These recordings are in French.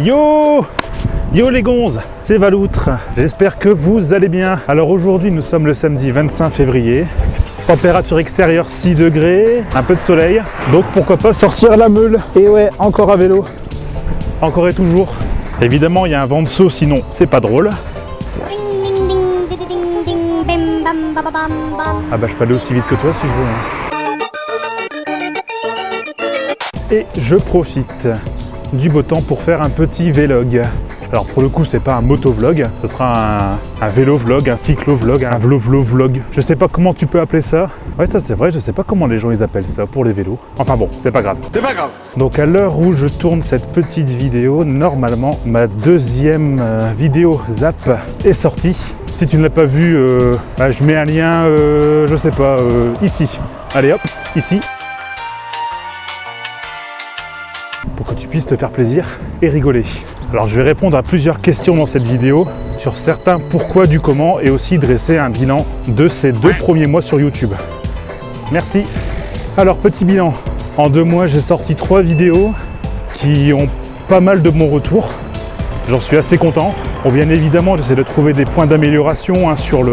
Yo! Yo les gonzes, c'est Valoutre, j'espère que vous allez bien. Alors aujourd'hui nous sommes le samedi 25 février, température extérieure 6 degrés, un peu de soleil, donc pourquoi pas sortir la meule. Et ouais, encore à vélo, encore et toujours. Évidemment il y a un vent de saut, sinon c'est pas drôle. Ah bah je peux aller aussi vite que toi si je veux. Et je profite du beau temps pour faire un petit vlog. Alors pour le coup c'est pas un motovlog, ce sera un vélo-vlog, un cyclo-vlog, un vlog. Je sais pas comment tu peux appeler ça. Ouais ça c'est vrai, je sais pas comment les gens ils appellent ça pour les vélos. Enfin bon, c'est pas grave. C'est pas grave. Donc à l'heure où je tourne cette petite vidéo, normalement ma deuxième vidéo Zap est sortie. Si tu ne l'as pas vu, je mets un lien, je sais pas, ici. Allez hop, ici. Pour que tu puisses te faire plaisir et rigoler. Alors je vais répondre à plusieurs questions dans cette vidéo sur certains pourquoi du comment et aussi dresser un bilan de ces 2 premiers mois sur YouTube. Merci. Alors petit bilan, en 2 mois j'ai sorti 3 vidéos qui ont pas mal de bons retours. J'en suis assez content. Bon, bien évidemment j'essaie de trouver des points d'amélioration sur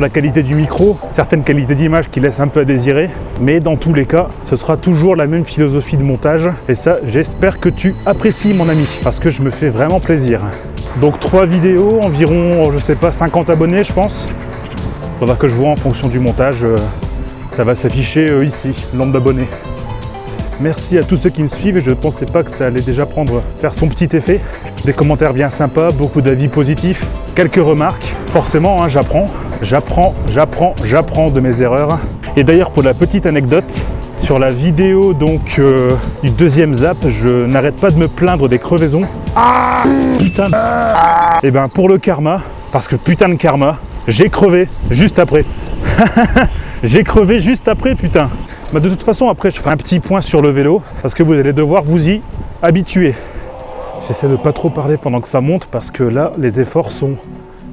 la qualité du micro, certaines qualités d'image qui laissent un peu à désirer, mais dans tous les cas ce sera toujours la même philosophie de montage et ça j'espère que tu apprécies mon ami parce que je me fais vraiment plaisir. Donc 3 vidéos, environ je sais pas 50 abonnés je pense. Faudra que je vois en fonction du montage, ça va s'afficher ici, le nombre d'abonnés. Merci à tous ceux qui me suivent et je ne pensais pas que ça allait déjà faire son petit effet. Des commentaires bien sympas, beaucoup d'avis positifs, quelques remarques. Forcément, hein, j'apprends de mes erreurs. Et d'ailleurs, pour la petite anecdote, sur la vidéo donc du deuxième Zap, je n'arrête pas de me plaindre des crevaisons. Ah putain. Et ben pour le karma, parce que putain de karma, j'ai crevé juste après. J'ai crevé juste après, putain. Bah de toute façon, après, je ferai un petit point sur le vélo parce que vous allez devoir vous y habituer. J'essaie de pas trop parler pendant que ça monte parce que là, les efforts sont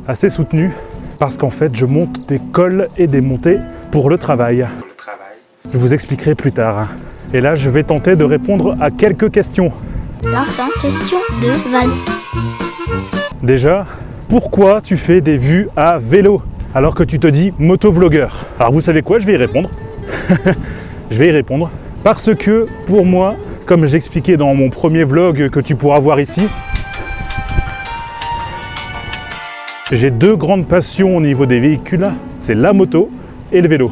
assez soutenus parce qu'en fait, je monte des cols et des montées pour le travail. Je vous expliquerai plus tard. Et là, je vais tenter de répondre à quelques questions. L'instant question de Val. Déjà, pourquoi tu fais des vues à vélo alors que tu te dis motovlogueur? Alors vous savez quoi, je vais y répondre. Je vais y répondre parce que pour moi, comme j'expliquais dans mon premier vlog que tu pourras voir ici, j'ai 2 grandes passions au niveau des véhicules, c'est la moto et le vélo.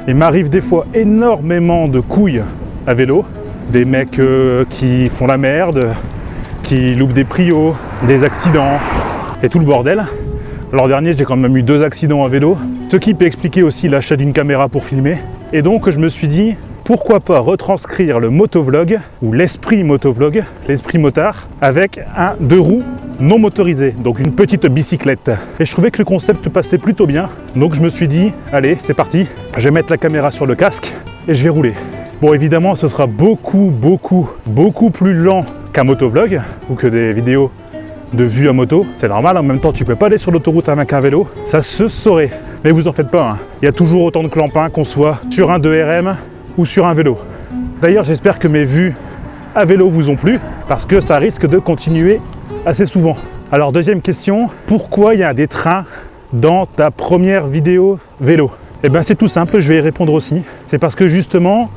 Il m'arrive des fois énormément de couilles à vélo, des mecs qui font la merde, qui loupent des prios, des accidents et tout le bordel. L'an dernier, j'ai quand même eu 2 accidents à vélo, ce qui peut expliquer aussi l'achat d'une caméra pour filmer. Et donc, je me suis dit, pourquoi pas retranscrire le motovlog, ou l'esprit motovlog, l'esprit motard, avec un 2 roues non motorisé, donc une petite bicyclette. Et je trouvais que le concept passait plutôt bien, donc je me suis dit, allez, c'est parti, je vais mettre la caméra sur le casque et je vais rouler. Bon, évidemment, ce sera beaucoup plus lent qu'un motovlog, ou que des vidéos de vue à moto, c'est normal, en même temps tu peux pas aller sur l'autoroute avec un vélo, ça se saurait. Mais vous en faites pas, hein. Il y a toujours autant de clampins qu'on soit sur un 2RM ou sur un vélo. D'ailleurs j'espère que mes vues à vélo vous ont plu, parce que ça risque de continuer assez souvent. Alors deuxième question, pourquoi il y a des trains dans ta première vidéo vélo? Eh bien c'est tout simple, je vais y répondre aussi. C'est parce que justement,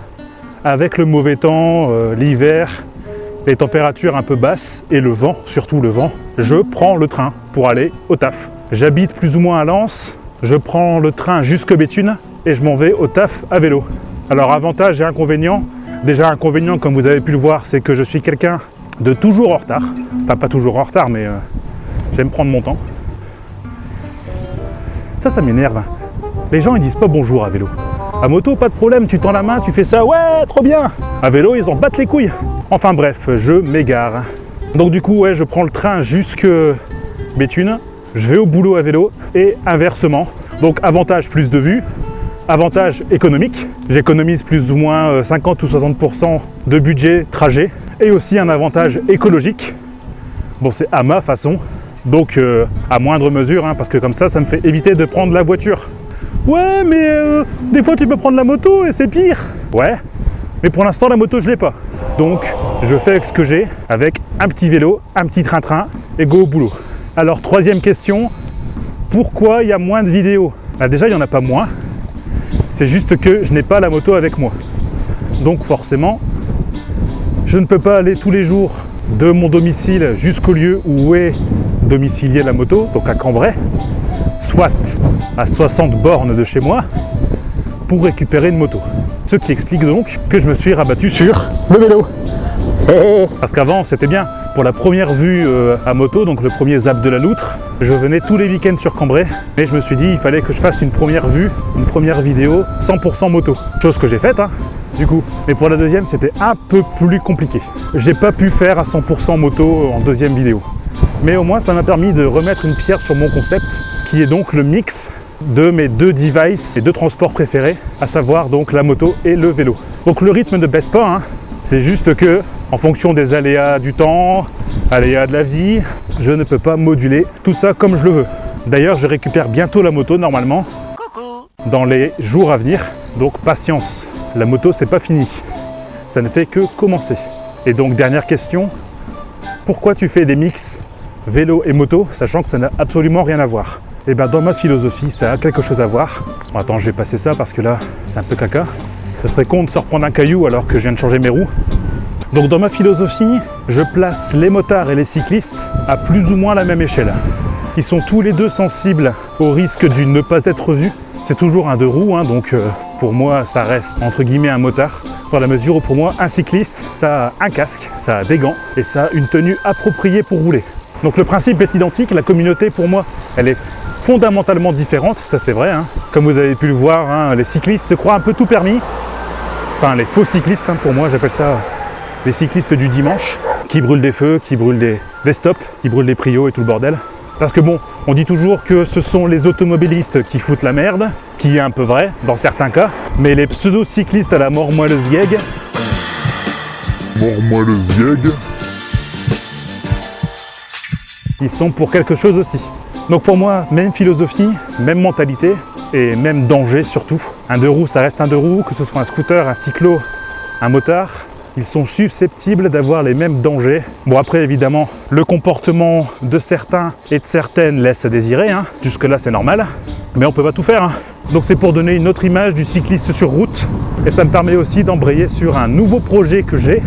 avec le mauvais temps, l'hiver, les températures un peu basses et le vent, surtout le vent, je prends le train pour aller au taf. J'habite plus ou moins à Lens, je prends le train jusque Béthune et je m'en vais au taf à vélo. Alors avantage et inconvénient. Déjà inconvénient, comme vous avez pu le voir, c'est que je suis quelqu'un de toujours en retard. Enfin pas toujours en retard, mais j'aime prendre mon temps. Ça m'énerve. Les gens ils disent pas bonjour à vélo. À moto, pas de problème, tu tends la main, tu fais ça, ouais, trop bien. À vélo, ils en battent les couilles. Enfin bref, je m'égare. Donc du coup, ouais, je prends le train jusque Béthune, je vais au boulot à vélo et inversement. Donc avantage plus de vue, avantage économique. J'économise plus ou moins 50 ou 60% de budget trajet et aussi un avantage écologique. Bon, c'est à ma façon, donc à moindre mesure, hein, parce que comme ça me fait éviter de prendre la voiture. Ouais, mais des fois tu peux prendre la moto et c'est pire. Ouais, mais pour l'instant la moto je l'ai pas. Donc Je fais avec ce que j'ai, avec un petit vélo, un petit train-train et go au boulot. Alors troisième question, pourquoi il y a moins de vidéos? Déjà il n'y en a pas moins, c'est juste que je n'ai pas la moto avec moi. Donc forcément, je ne peux pas aller tous les jours de mon domicile jusqu'au lieu où est domiciliée la moto, donc à Cambrai, soit à 60 bornes de chez moi, pour récupérer une moto. Ce qui explique donc que je me suis rabattu sur le vélo. Parce qu'avant c'était bien, pour la première vue à moto, donc le premier zap de la loutre, je venais tous les week-ends sur Cambrai, mais je me suis dit il fallait que je fasse une première vue, une première vidéo 100% moto. Chose que j'ai faite, hein, du coup. Mais pour la deuxième c'était un peu plus compliqué. J'ai pas pu faire à 100% moto en deuxième vidéo. Mais au moins ça m'a permis de remettre une pierre sur mon concept, qui est donc le mix de mes deux devices et deux transports préférés, à savoir donc la moto et le vélo. Donc le rythme ne baisse pas, hein. C'est juste que en fonction des aléas du temps, aléas de la vie, je ne peux pas moduler tout ça comme je le veux. D'ailleurs, je récupère bientôt la moto normalement, dans les jours à venir. Donc patience, la moto c'est pas fini, ça ne fait que commencer. Et donc dernière question, pourquoi tu fais des mix vélo et moto, sachant que ça n'a absolument rien à voir? Et bien dans ma philosophie, ça a quelque chose à voir. Bon, attends, je vais passer ça parce que là, c'est un peu caca. Ce serait con de se reprendre un caillou alors que je viens de changer mes roues. Donc dans ma philosophie, je place les motards et les cyclistes à plus ou moins la même échelle. Ils sont tous les deux sensibles au risque de ne pas être vus. C'est toujours un deux roues, hein, donc pour moi ça reste entre guillemets un motard. Dans la mesure où pour moi un cycliste, ça a un casque, ça a des gants et ça a une tenue appropriée pour rouler. Donc le principe est identique, la communauté pour moi, elle est fondamentalement différente, ça c'est vrai, hein. Comme vous avez pu le voir, hein, les cyclistes croient un peu tout permis. Enfin les faux cyclistes, hein, pour moi j'appelle ça les cyclistes du dimanche, qui brûlent des feux, qui brûlent des stops, qui brûlent des prios et tout le bordel. Parce que bon, on dit toujours que ce sont les automobilistes qui foutent la merde, qui est un peu vrai dans certains cas, mais les pseudo-cyclistes à la mort moelleuse vieille, ils sont pour quelque chose aussi. Donc pour moi, même philosophie, même mentalité et même danger surtout. Un deux roues, ça reste un deux roues, que ce soit un scooter, un cyclo, un motard, ils sont susceptibles d'avoir les mêmes dangers. Bon après évidemment, le comportement de certains et de certaines laisse à désirer, hein. Jusque là c'est normal, mais on peut pas tout faire, hein. Donc c'est pour donner une autre image du cycliste sur route, et ça me permet aussi d'embrayer sur un nouveau projet que j'ai,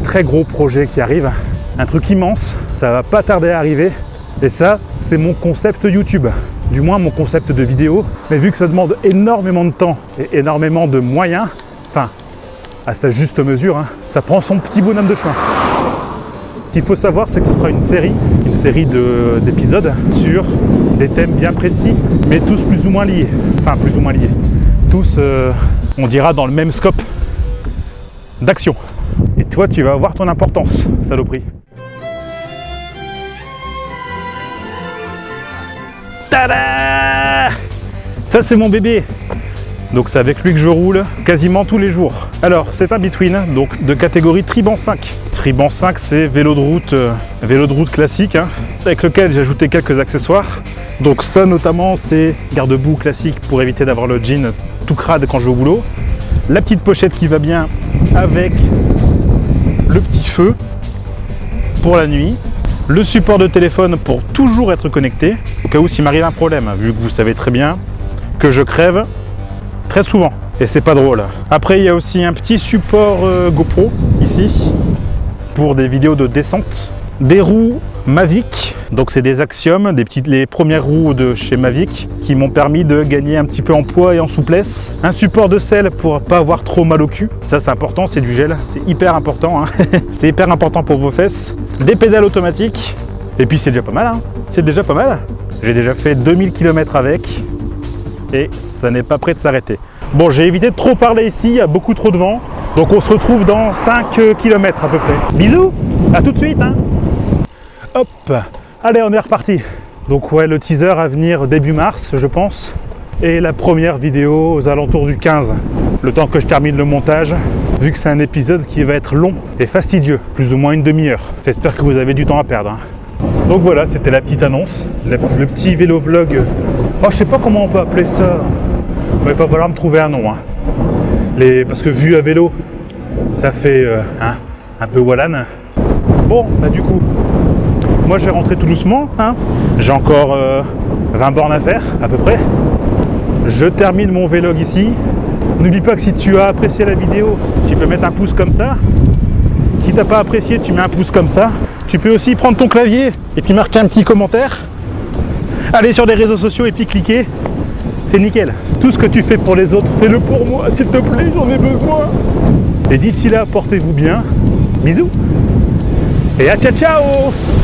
très gros projet qui arrive, un truc immense, ça va pas tarder à arriver, et ça c'est mon concept YouTube, du moins mon concept de vidéo, mais vu que ça demande énormément de temps et énormément de moyens, enfin à sa juste mesure, hein, ça prend son petit bonhomme de chemin. Ce qu'il faut savoir, c'est que ce sera une série d'épisodes sur des thèmes bien précis, mais tous plus ou moins liés. Enfin, plus ou moins liés. Tous, on dira, dans le même scope d'action. Et toi, tu vas avoir ton importance, saloperie. Tada! Ça, c'est mon bébé. Donc c'est avec lui que je roule quasiment tous les jours. Alors c'est un Between, donc de catégorie Triban 5. Triban 5 c'est vélo de route classique, hein, avec lequel j'ai ajouté quelques accessoires. Donc ça notamment c'est garde-boue classique pour éviter d'avoir le jean tout crade quand je vais au boulot. La petite pochette qui va bien avec le petit feu pour la nuit. Le support de téléphone pour toujours être connecté, au cas où s'il m'arrive un problème, vu que vous savez très bien que je crève très souvent et c'est pas drôle. Après il y a aussi un petit support GoPro ici pour des vidéos de descente, des roues Mavic, donc c'est des Axiom, les premières roues de chez Mavic qui m'ont permis de gagner un petit peu en poids et en souplesse. Un support de selle pour pas avoir trop mal au cul, ça c'est important, c'est du gel, c'est hyper important, hein. C'est hyper important pour vos fesses. Des pédales automatiques et puis c'est déjà pas mal, hein. C'est déjà pas mal. J'ai déjà fait 2000 km avec et ça n'est pas prêt de s'arrêter. Bon, j'ai évité de trop parler ici, il y a beaucoup trop de vent. Donc on se retrouve dans 5 km à peu près. Bisous, à tout de suite, hein. Hop, allez, on est reparti. Donc ouais, le teaser à venir début mars, je pense. Et la première vidéo aux alentours du 15. Le temps que je termine le montage, vu que c'est un épisode qui va être long et fastidieux, plus ou moins une demi-heure. J'espère que vous avez du temps à perdre, hein. Donc voilà, c'était la petite annonce, le petit vélo vlog. Oh, je sais pas comment on peut appeler ça. Il va falloir me trouver un nom, hein. Parce que vue à vélo, ça fait un peu Wallan. Bon, bah du coup, moi je vais rentrer tout doucement, hein. J'ai encore 20 bornes à faire, à peu près. Je termine mon vlog ici. N'oublie pas que si tu as apprécié la vidéo, tu peux mettre un pouce comme ça. Si tu n'as pas apprécié, tu mets un pouce comme ça. Tu peux aussi prendre ton clavier et puis marquer un petit commentaire. Aller sur les réseaux sociaux et puis cliquer. C'est nickel. Tout ce que tu fais pour les autres, fais-le pour moi, s'il te plaît, j'en ai besoin. Et d'ici là, portez-vous bien. Bisous. Et à ciao ciao.